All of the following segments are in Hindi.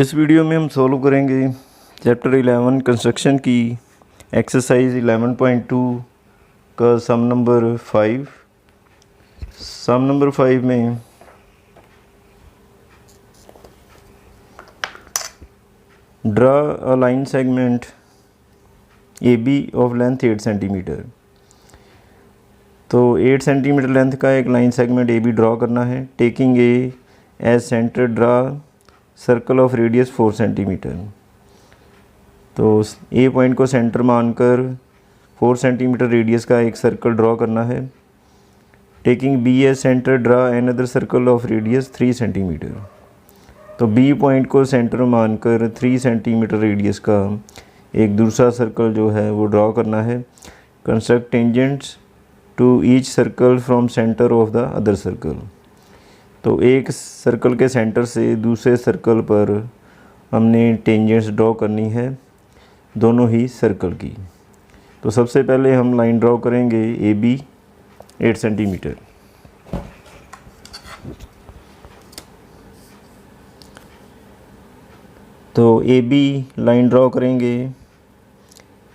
इस वीडियो में हम सॉल्व करेंगे चैप्टर 11 कंस्ट्रक्शन की एक्सरसाइज 11.2 का सम नंबर 5। सम नंबर 5 में draw a line segment A B of length 8 centimetre. तो 8 सेंटीमीटर लेंथ का एक line segment A B draw करना है। Taking A as centre draw circle of radius 4 centimetre. तो ए पॉइंट को सेंटर मानकर 4 सेंटीमीटर रेडियस का एक सर्कल ड्रॉ करना है। Taking B as centre draw another circle of radius 3 centimetre. तो बी पॉइंट को सेंटर मानकर 3 सेंटीमीटर रेडियस का एक दूसरा सर्कल जो है वो ड्रॉ करना है। Construct tangents to each circle from centre of the other circle. तो एक सर्कल के सेंटर से दूसरे सर्कल पर हमने टेंजेंट्स ड्रॉ करनी है दोनों ही सर्कल की। तो सबसे पहले हम लाइन ड्रॉ करेंगे ए बी 8 सेंटीमीटर। तो ए बी लाइन ड्रॉ करेंगे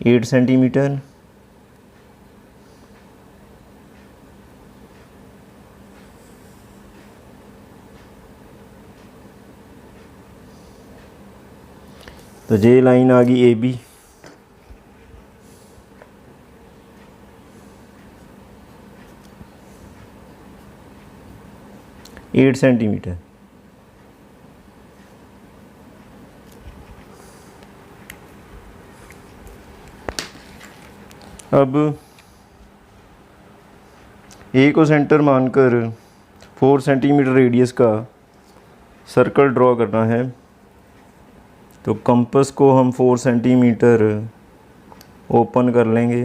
8 सेंटीमीटर। तो ये लाइन आ गई ए बी। Eight centimetre. अब ए को सेंटर मानकर 4 सेंटीमीटर रेडियस का सर्कल ड्रॉ करना है। तो कंपास को हम 4 सेंटीमीटर ओपन कर लेंगे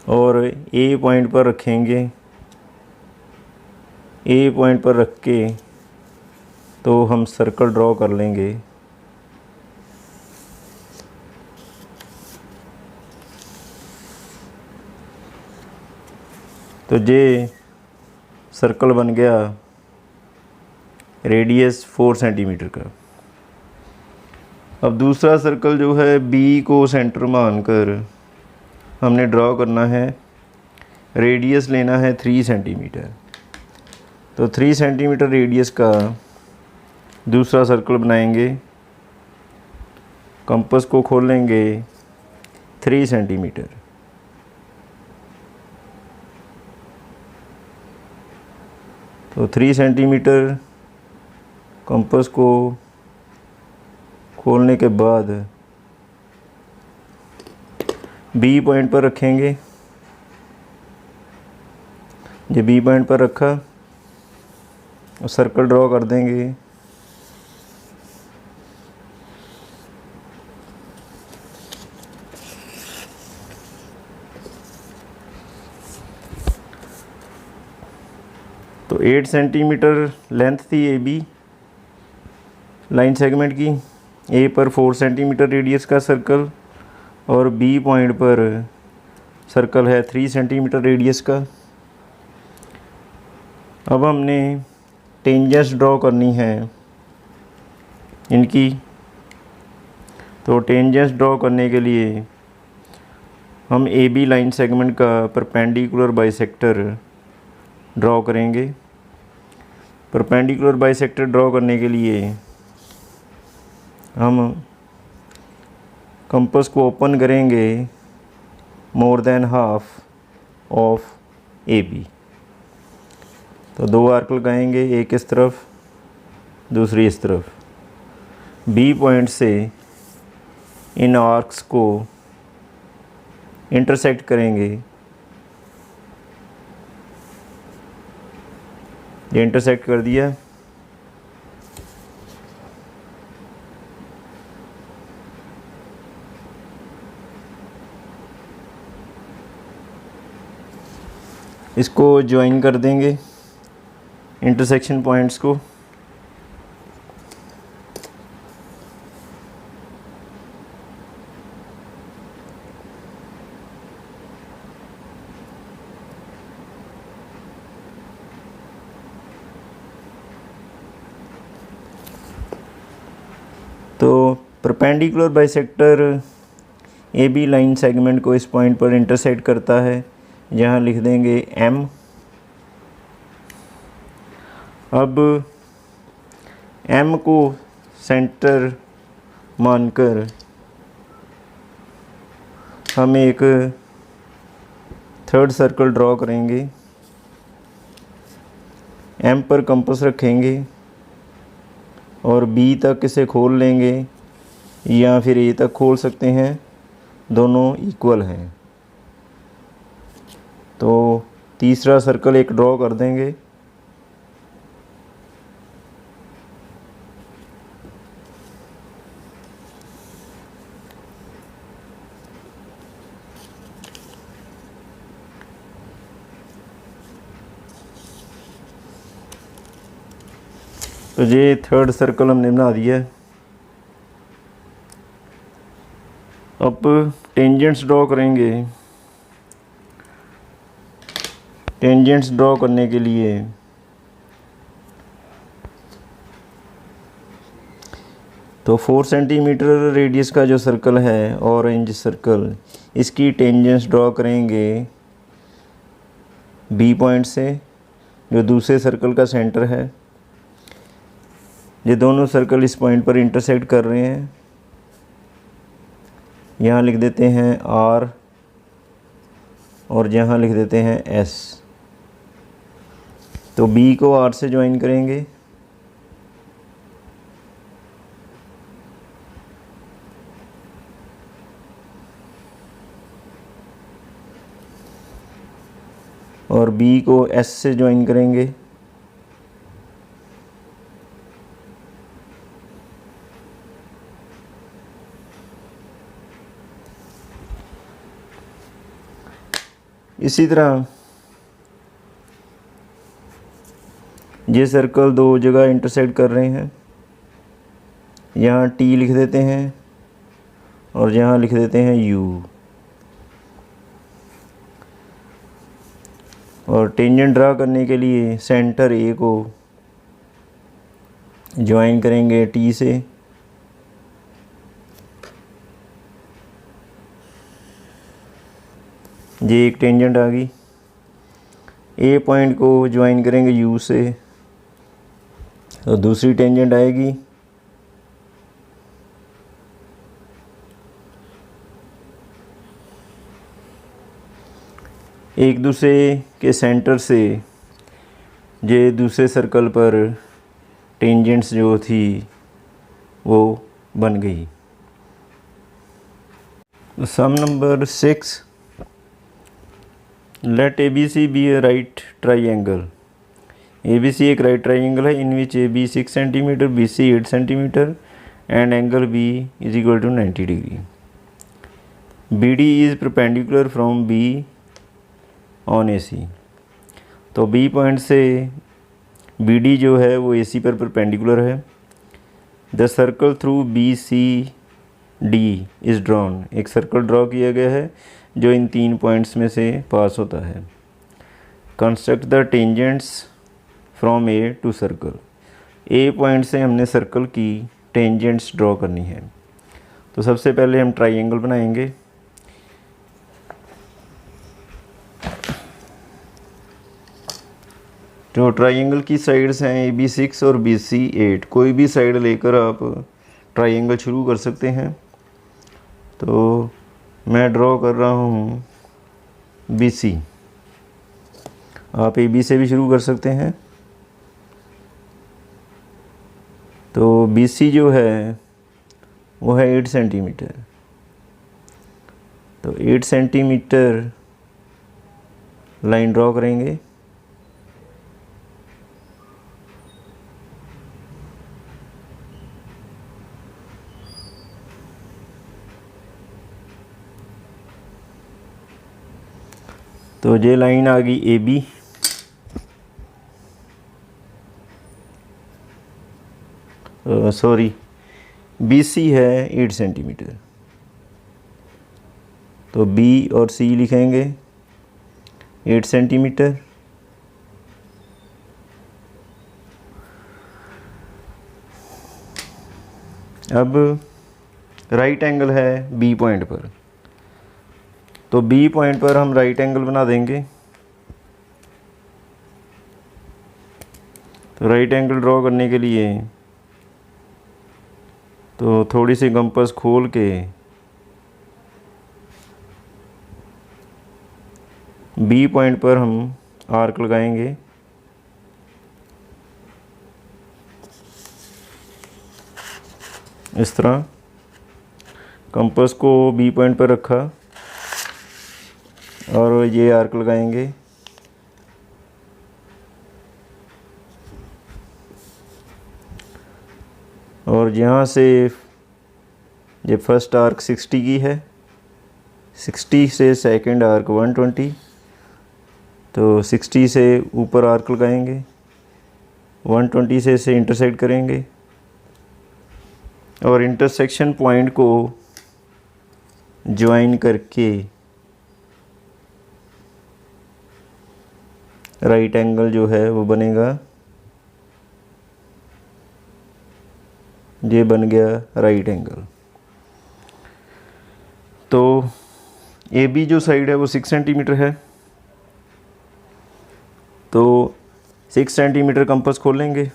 और ए पॉइंट पर रखेंगे। ए पॉइंट पर रख के तो हम सर्कल ड्रॉ कर लेंगे। तो ये सर्कल बन गया रेडियस 4 सेंटीमीटर का। अब दूसरा सर्कल जो है बी को सेंटर मानकर हमने ड्रॉ करना है। रेडियस लेना है 3 सेंटीमीटर। तो 3 सेंटीमीटर रेडियस का दूसरा सर्कल बनाएंगे। कंपास को खोलेंगे 3 सेंटीमीटर। तो 3 सेंटीमीटर कंपास को खोलने के बाद बी पॉइंट पर रखेंगे। ये बी पॉइंट पर रखा और सर्कल ड्रॉ कर देंगे। तो 8 सेंटीमीटर लेंथ थी ए बी लाइन सेगमेंट की। ए पर 4 सेंटीमीटर रेडियस का सर्कल और बी पॉइंट पर सर्कल है 3 सेंटीमीटर रेडियस का। अब हमने टेंजेंट्स ड्रॉ करनी है इनकी। तो टेंजेंट्स ड्रॉ करने के लिए हम ए बी लाइन सेगमेंट का परपेंडिकुलर बाइसेक्टर ड्रॉ करेंगे। परपेंडिकुलर बाइसेक्टर ड्रॉ करने के लिए हम कंपास को ओपन करेंगे more than half of A B. तो 2 आर्क लगाएंगे, एक इस तरफ दूसरी इस तरफ। बी पॉइंट से इन आर्क्स को इंटरसेक्ट करेंगे। ये इंटरसेक्ट कर दिया। इसको ज्वाइन कर देंगे इंटरसेक्शन पॉइंट्स को। Perpendicular bisector A B line segment को इस पॉइंट पर इंटरसेक्ट करता है, यहाँ लिख देंगे एम। अब एम को सेंटर मानकर हम एक थर्ड सर्कल ड्रॉ करेंगे। एम पर कंपास रखेंगे और बी तक इसे खोल लेंगे या फिर ए तक खोल सकते हैं, दोनों इक्वल हैं। तो तीसरा सर्कल एक ड्रॉ कर देंगे। तो ये थर्ड सर्कल हमने बना दिया है। अब टेंजेंट्स ड्रॉ करेंगे। टेंजेंट्स ड्रॉ करने के लिए तो 4 सेंटीमीटर रेडियस का जो सर्कल है, ऑरेंज सर्कल, इसकी टेंजेंट्स ड्रॉ करेंगे बी पॉइंट से, जो दूसरे सर्कल का सेंटर है। ये दोनों सर्कल इस पॉइंट पर इंटरसेक्ट कर रहे हैं। यहाँ लिख देते हैं आर और यहाँ लिख देते हैं एस। तो बी को आर से ज्वाइन करेंगे और बी को एस से ज्वाइन करेंगे। इसी तरह ये सर्कल दो जगह इंटरसेक्ट कर रहे हैं। यहाँ टी लिख देते हैं और यहाँ लिख देते हैं यू। और टेंजेंट ड्रा करने के लिए सेंटर ए को ज्वाइन करेंगे टी से। ये एक टेंजेंट आ गई। ए पॉइंट को ज्वाइन करेंगे यू से, तो दूसरी टेंजेंट आएगी। एक दूसरे के सेंटर से ये दूसरे सर्कल पर टेंजेंट्स जो थी वो बन गई। Sum number 6, let A B C be a right triangle. A B C एक राइट ट्राइंगल है in which A B 6 centimetre, B C 8 centimetre and angle B is equal to 90 degree. B D is perpendicular from B on A C. तो बी पॉइंट से बी डी जो है वो ए सी पर परपेंडिकुलर है। The circle through B C D is drawn. एक सर्कल ड्रॉ किया गया है जो इन 3 पॉइंट्स में से पास होता है। Construct the tangents from A to circle. A point से हमने सर्कल की टेंजेंट्स ड्रॉ करनी है। तो सबसे पहले हम ट्राइंगल बनाएंगे। जो ट्राइंगल की साइड्स हैं ए बी 6 और बी सी 8, कोई भी साइड लेकर आप ट्राइंगल शुरू कर सकते हैं। तो मैं ड्रॉ कर रहा हूँ बी सी। आप ए बी से भी शुरू कर सकते हैं। तो बी सी जो है वो है 8 सेंटीमीटर। तो 8 सेंटीमीटर लाइन ड्रॉ करेंगे। तो ये लाइन आ गई A B. Sorry, B C है 8 सेंटीमीटर। तो बी और सी लिखेंगे 8 सेंटीमीटर। अब राइट एंगल है बी पॉइंट पर, तो बी पॉइंट पर हम राइट एंगल बना देंगे। तो राइट एंगल ड्रॉ करने के लिए तो थोड़ी सी कंपास खोल के बी पॉइंट पर हम आर्क लगाएंगे। इस तरह कंपास को बी पॉइंट पर रखा और ये आर्क लगाएंगे। और यहाँ से ये फर्स्ट आर्क 60 की है, 60 से सेकंड आर्क 120, तो 60 से ऊपर आर्क लगाएंगे, 120 से इसे इंटरसेक्ट करेंगे और इंटरसेक्शन पॉइंट को ज्वाइन करके राइट एंगल जो है वो बनेगा। ये बन गया राइट एंगल। तो ए बी जो साइड है वो 6 सेंटीमीटर है, तो 6 सेंटीमीटर कंपास खोलेंगे।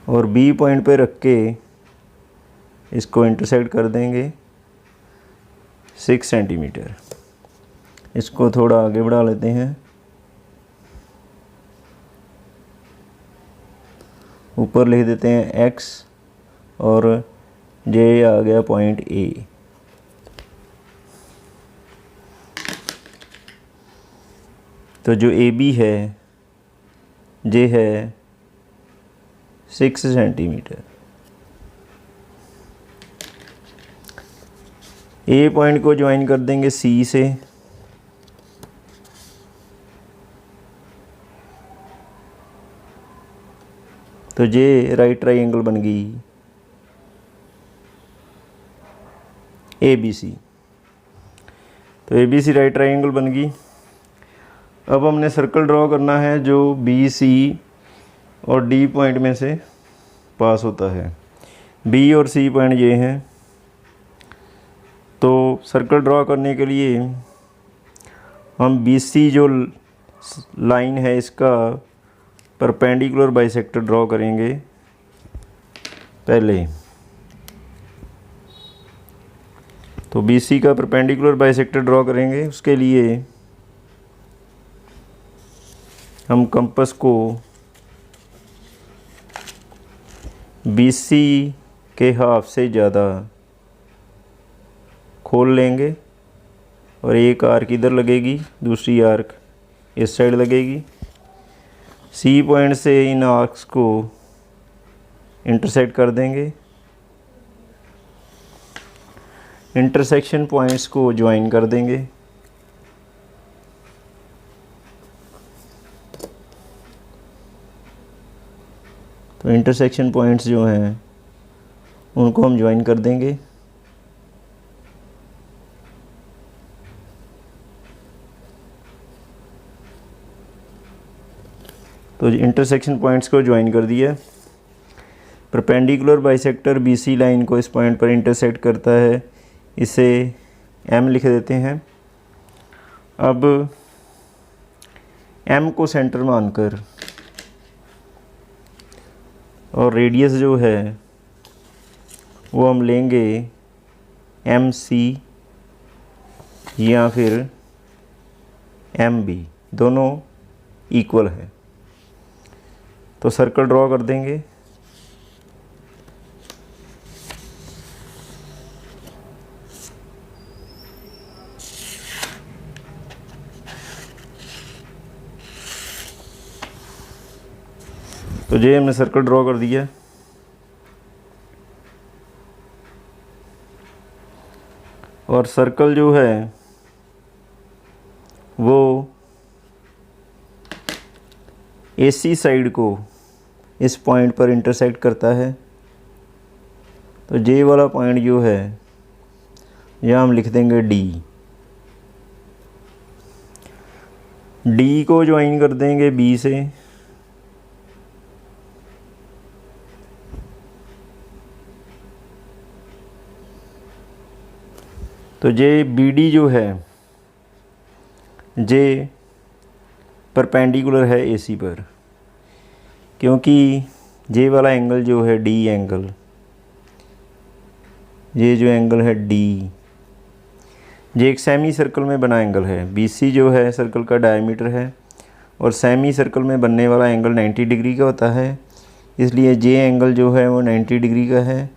और बी पॉइंट पे रख के इसको इंटरसेक्ट कर देंगे 6 सेंटीमीटर। इसको थोड़ा आगे बढ़ा लेते हैं, ऊपर लिख देते हैं x और ये आ गया पॉइंट A। तो जो AB है ये है 6 सेंटीमीटर। ए पॉइंट को ज्वाइन कर देंगे C से, तो ये राइट ट्रायंगल बन गई ABC। तो ABC राइट ट्रायंगल बन गई। अब हमने सर्कल ड्रॉ करना है जो BC और D पॉइंट में से पास होता है। B और C पॉइंट ये हैं। तो सर्कल ड्रॉ करने के लिए हम BC जो लाइन है इसका परपेंडिकुलर बाइसेक्टर ड्रॉ करेंगे पहले। तो BC का परपेंडिकुलर बाइसेक्टर ड्रॉ करेंगे। उसके लिए हम कंपास को BC के हाफ से ज़्यादा खोल लेंगे और एक आर्क इधर लगेगी, दूसरी आर्क इस साइड लगेगी। C पॉइंट से इन आर्क्स को इंटरसेक्ट कर देंगे। इंटरसेक्शन पॉइंट्स को ज्वाइन कर देंगे। तो इंटरसेक्शन पॉइंट्स जो हैं उनको हम ज्वाइन कर देंगे। तो इंटरसेक्शन पॉइंट्स को ज्वाइन कर दिया। परपेंडिकुलर बाइसेक्टर BC लाइन को इस पॉइंट पर इंटरसेक्ट करता है, इसे M लिख देते हैं। अब M को सेंटर मानकर और रेडियस जो है वो हम लेंगे MC या फिर MB, दोनों इक्वल है। तो सर्कल ड्रॉ कर देंगे। तो ये हमने सर्कल ड्रॉ कर दिया। और सर्कल जो है वो AC साइड को इस पॉइंट पर इंटरसेक्ट करता है। तो ये वाला पॉइंट जो है यहाँ हम लिख देंगे D। डी को ज्वाइन कर देंगे बी से, तो जे बी डी जो है जे परपेंडिकुलर है ए सी पर, क्योंकि जे वाला एंगल जो है डी एंगल, ये जो एंगल है डी, ये एक सेमी सर्कल में बना एंगल है। बी सी जो है सर्कल का डायमीटर है और सेमी सर्कल में बनने वाला एंगल 90 डिग्री का होता है, इसलिए जे एंगल जो है वो 90 डिग्री का है।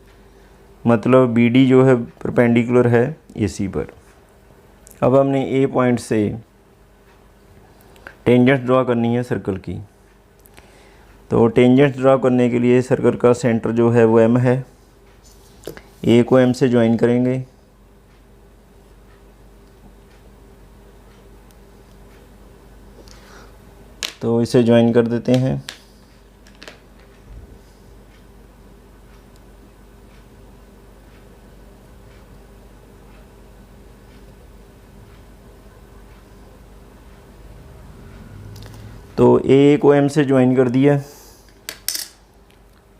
मतलब बी डी जो है परपेंडिकुलर है ए सी पर। अब हमने ए पॉइंट से टेंजेंट ड्रॉ करनी है सर्कल की। तो टेंजेंट ड्रॉ करने के लिए सर्कल का सेंटर जो है वो एम है, ए को एम से ज्वाइन करेंगे। तो इसे ज्वाइन कर देते हैं। तो ए को एम से ज्वाइन कर दिया।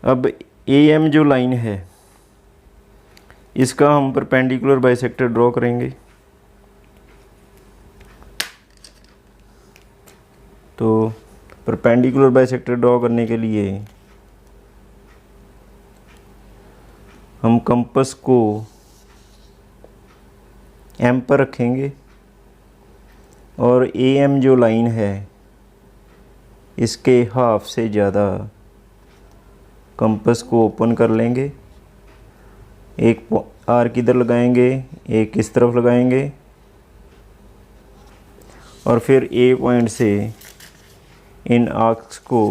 अब ए एम जो लाइन है इसका हम परपेंडिकुलर बाइसेक्टर ड्रॉ करेंगे। तो परपेंडिकुलर बाइसेक्टर ड्रॉ करने के लिए हम कंपास को एम पर रखेंगे और ए एम जो लाइन है इसके हाफ से ज़्यादा कंपास को ओपन कर लेंगे। एक आर्क इधर लगाएंगे, एक इस तरफ लगाएंगे और फिर ए पॉइंट से इन आर्क्स को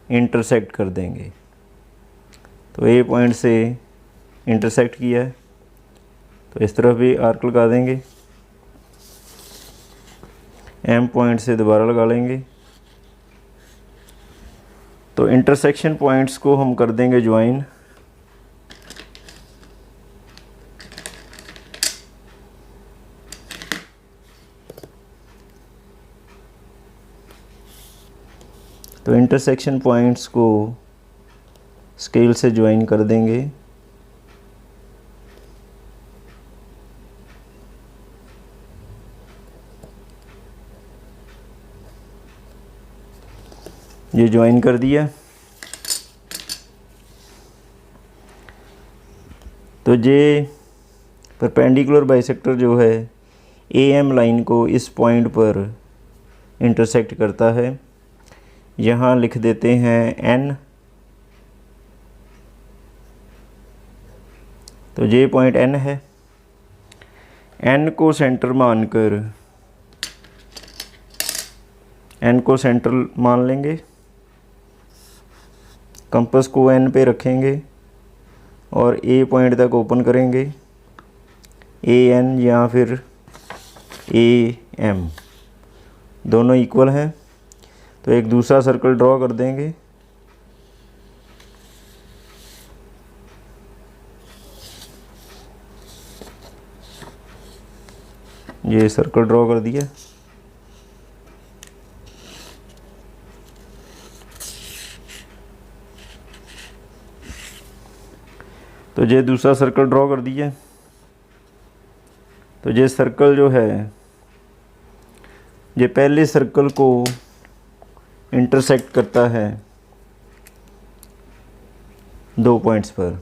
इंटरसेक्ट कर देंगे। तो ए पॉइंट से इंटरसेक्ट किया है तो इस तरफ भी आर्क लगा देंगे। एम पॉइंट से दोबारा लगा लेंगे। तो इंटरसेक्शन पॉइंट्स को हम कर देंगे ज्वाइन। तो इंटरसेक्शन पॉइंट्स को स्केल से ज्वाइन कर देंगे। ये ज्वाइन कर दिया। तो ये परपेंडिकुलर बाइसेक्टर जो है ए एम लाइन को इस पॉइंट पर इंटरसेक्ट करता है। यहाँ लिख देते हैं एन। तो ये पॉइंट एन है। एन को सेंटर मानकर एन को सेंटर मान लेंगे। कंपास को एन पे रखेंगे और ए पॉइंट तक ओपन करेंगे। ए एन या फिर ए एम दोनों इक्वल हैं। तो एक दूसरा सर्कल ड्रॉ कर देंगे। ये सर्कल ड्रॉ कर दिया। तो ये दूसरा सर्कल ड्रॉ कर दिया। तो ये सर्कल जो है ये पहले सर्कल को इंटरसेक्ट करता है दो पॉइंट्स पर।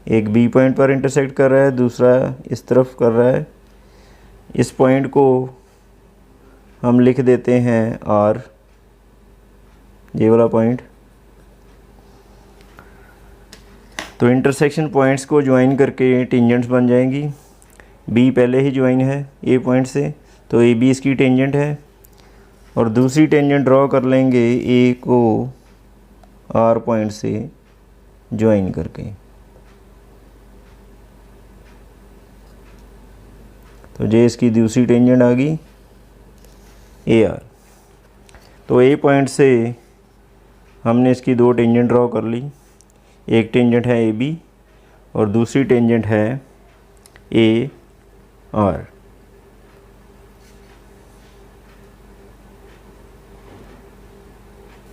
एक बी पॉइंट पर इंटरसेक्ट कर रहा है, दूसरा इस तरफ कर रहा है। इस पॉइंट को हम लिख देते हैं आर, ये वाला पॉइंट। तो इंटरसेक्शन पॉइंट्स को ज्वाइन करके टेंजेंट्स बन जाएंगी। बी पहले ही ज्वाइन है ए पॉइंट से, तो ए बी इसकी टेंजेंट है। और दूसरी टेंजेंट ड्रॉ कर लेंगे ए को आर पॉइंट से ज्वाइन करके। तो ये इसकी दूसरी टेंजेंट आ गई ए आर। तो ए पॉइंट से हमने इसकी दो टेंजेंट ड्रॉ कर ली। एक टेंजेंट है ए बी और दूसरी टेंजेंट है ए आर।